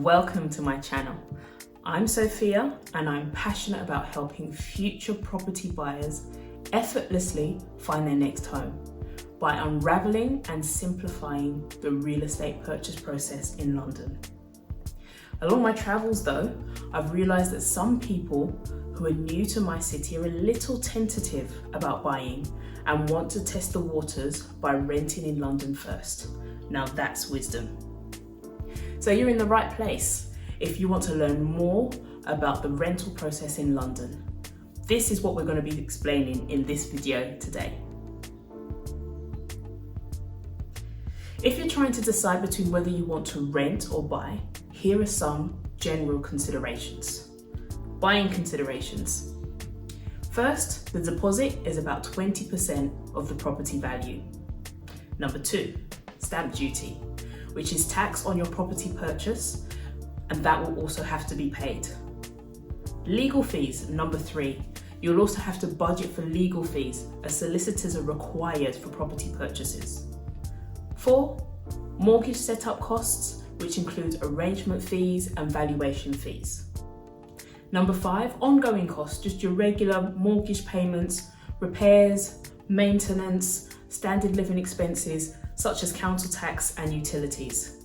Welcome to my channel. I'm Sophia and I'm passionate about helping future property buyers effortlessly find their next home by unravelling and simplifying the real estate purchase process in London. Along my travels though, I've realised that some people who are new to my city are a little tentative about buying and want to test the waters by renting in London first. Now that's wisdom. So you're in the right place if you want to learn more about the rental process in London. This is what we're going to be explaining in this video today. If you're trying to decide between whether you want to rent or buy, here are some general considerations. Buying considerations. First, the deposit is about 20% of the property value. Number 2, stamp duty, which is tax on your property purchase, and that will also have to be paid. Legal fees, number 3. You'll also have to budget for legal fees, as solicitors are required for property purchases. 4, mortgage setup costs, which include arrangement fees and valuation fees. Number 5, ongoing costs, just your regular mortgage payments, repairs, maintenance, standard living expenses, such as council tax and utilities.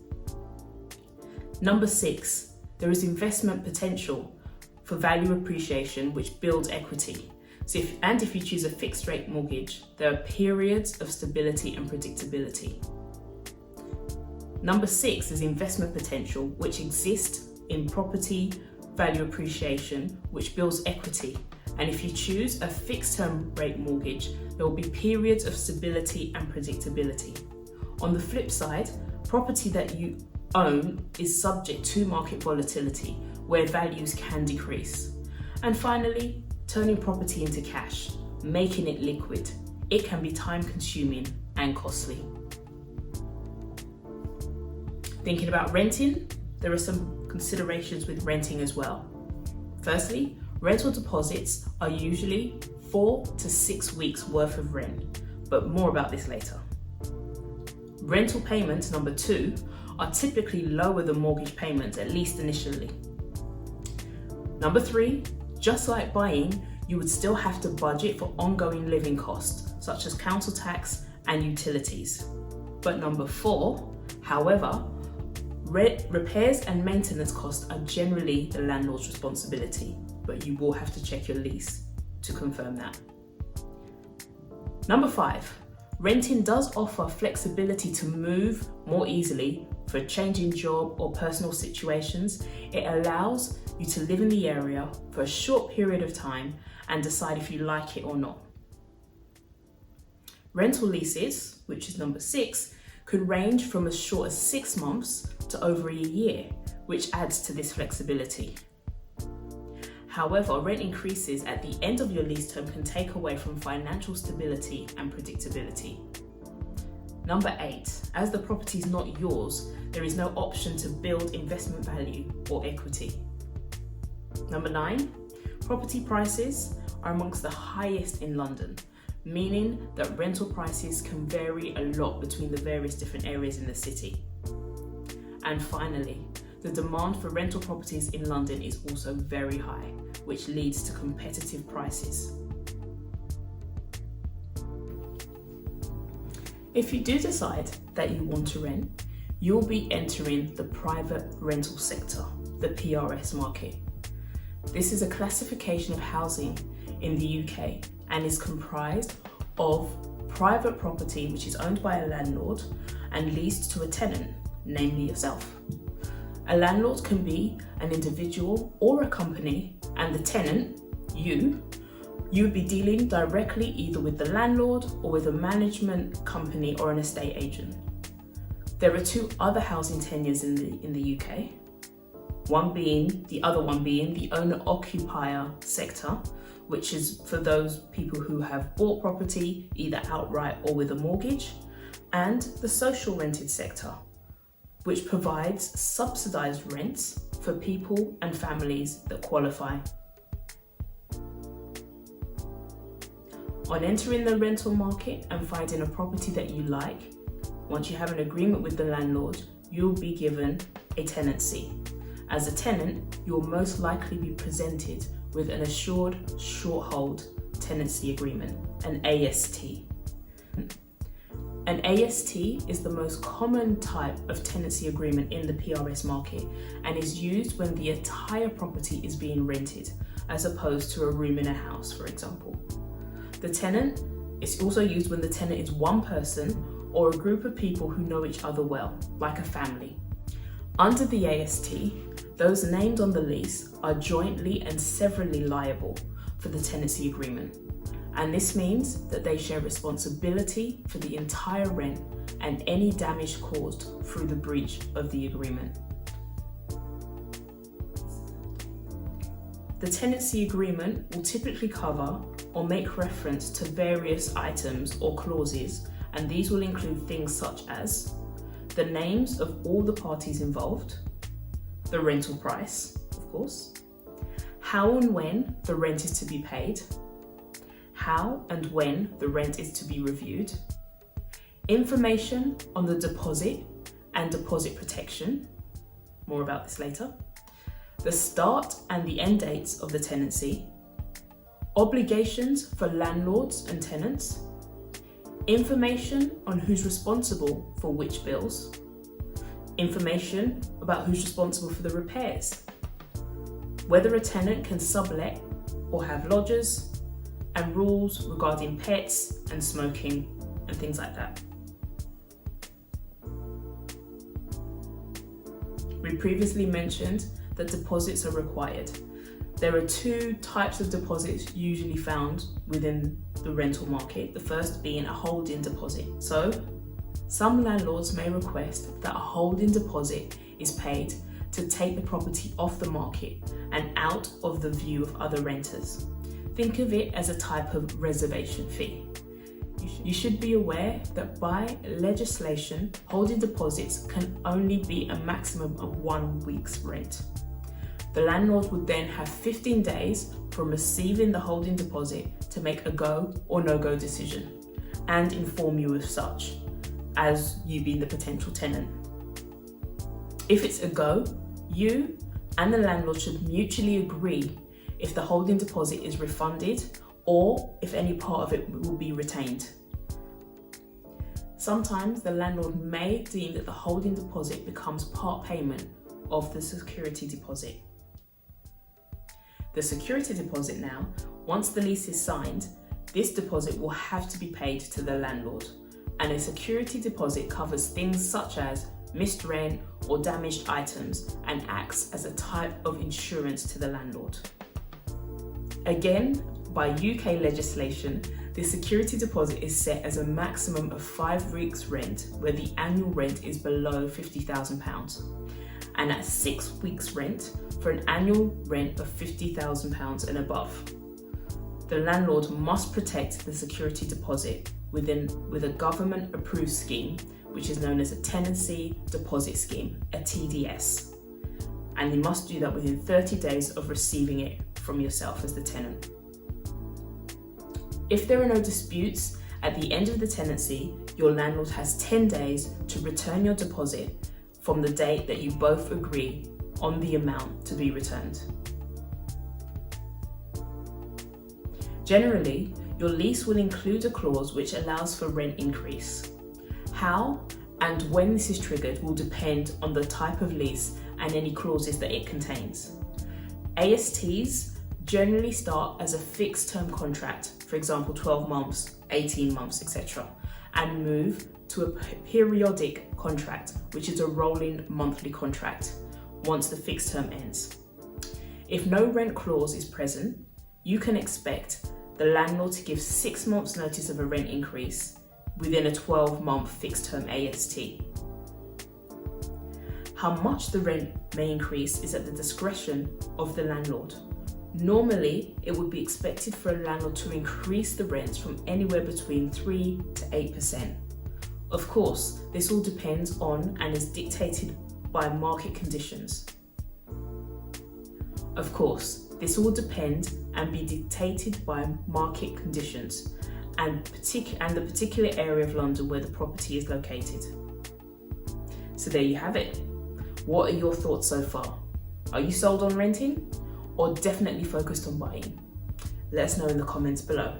Number 6, there is investment potential for value appreciation, which builds equity. If you choose a fixed rate mortgage, there are periods of stability and predictability. Number 6 is investment potential, which exists in property value appreciation, which builds equity. And if you choose a fixed term rate mortgage, there will be periods of stability and predictability. On the flip side, property that you own is subject to market volatility, where values can decrease. And finally, turning property into cash, making it liquid. It can be time consuming and costly. Thinking about renting, there are some considerations with renting as well. Firstly, rental deposits are usually 4 to 6 weeks worth of rent, but more about this later. Rental payments, number 2, are typically lower than mortgage payments, at least initially. Number 3, just like buying, you would still have to budget for ongoing living costs, such as council tax and utilities. But number 4, however, repairs and maintenance costs are generally the landlord's responsibility, but you will have to check your lease to confirm that. Number 5, renting does offer flexibility to move more easily for a change in job or personal situations. It allows you to live in the area for a short period of time and decide if you like it or not. Rental leases, which is number 6, could range from as short as 6 months to over a year, which adds to this flexibility. However, rent increases at the end of your lease term can take away from financial stability and predictability. Number 8, as the property is not yours, there is no option to build investment value or equity. Number 9, property prices are amongst the highest in London, meaning that rental prices can vary a lot between the various different areas in the city. And finally, the demand for rental properties in London is also very high, which leads to competitive prices. If you do decide that you want to rent, you'll be entering the private rental sector, the PRS market. This is a classification of housing in the UK and is comprised of private property which is owned by a landlord and leased to a tenant, namely yourself. A landlord can be an individual or a company, and the tenant, you would be dealing directly either with the landlord or with a management company or an estate agent. There are 2 other housing tenures in the UK. The other one being the owner-occupier sector, which is for those people who have bought property either outright or with a mortgage, and the social rented sector, which provides subsidised rents for people and families that qualify. On entering the rental market and finding a property that you like, once you have an agreement with the landlord, you'll be given a tenancy. As a tenant, you'll most likely be presented with an assured shorthold tenancy agreement, an AST. An AST is the most common type of tenancy agreement in the PRS market and is used when the entire property is being rented, as opposed to a room in a house, for example. The tenant is also used when the tenant is one person or a group of people who know each other well, like a family. Under the AST, those named on the lease are jointly and severally liable for the tenancy agreement. And this means that they share responsibility for the entire rent and any damage caused through the breach of the agreement. The tenancy agreement will typically cover or make reference to various items or clauses, and these will include things such as the names of all the parties involved, the rental price, of course, how and when the rent is to be paid, how and when the rent is to be reviewed, information on the deposit and deposit protection, more about this later, the start and the end dates of the tenancy, obligations for landlords and tenants, information on who's responsible for which bills, information about who's responsible for the repairs, whether a tenant can sublet or have lodgers, and rules regarding pets and smoking and things like that. We previously mentioned that deposits are required. There are two types of deposits usually found within the rental market, the first being a holding deposit. So, some landlords may request that a holding deposit is paid to take the property off the market and out of the view of other renters. Think of it as a type of reservation fee. You should be aware that by legislation, holding deposits can only be a maximum of 1 week's rent. The landlord would then have 15 days from receiving the holding deposit to make a go or no-go decision and inform you of such, as you being the potential tenant. If it's a go, you and the landlord should mutually agree if the holding deposit is refunded or if any part of it will be retained. Sometimes the landlord may deem that the holding deposit becomes part payment of the security deposit. The security deposit now, once the lease is signed, this deposit will have to be paid to the landlord, and a security deposit covers things such as missed rent or damaged items and acts as a type of insurance to the landlord. Again, by UK legislation, the security deposit is set as a maximum of 5 weeks' rent where the annual rent is below £50,000, and at 6 weeks' rent for an annual rent of £50,000 and above. The landlord must protect the security deposit with a government-approved scheme, which is known as a Tenancy Deposit Scheme, a TDS, and you must do that within 30 days of receiving it from yourself as the tenant. If there are no disputes at the end of the tenancy, your landlord has 10 days to return your deposit from the date that you both agree on the amount to be returned. Generally, your lease will include a clause which allows for rent increase. How and when this is triggered will depend on the type of lease and any clauses that it contains. ASTs generally start as a fixed term contract, for example 12 months, 18 months, etc., and move to a periodic contract, which is a rolling monthly contract once the fixed term ends. If no rent clause is present, you can expect the landlord to give 6 months notice of a rent increase within a 12-month fixed term AST. How much the rent may increase is at the discretion of the landlord. Normally, it would be expected for a landlord to increase the rents from anywhere between 3 to 8%. Of course, this all depends on and is dictated by market conditions. Of course, this will depend and be dictated by market conditions and the particular area of London where the property is located. So there you have it. What are your thoughts so far? Are you sold on renting or definitely focused on buying? Let us know in the comments below.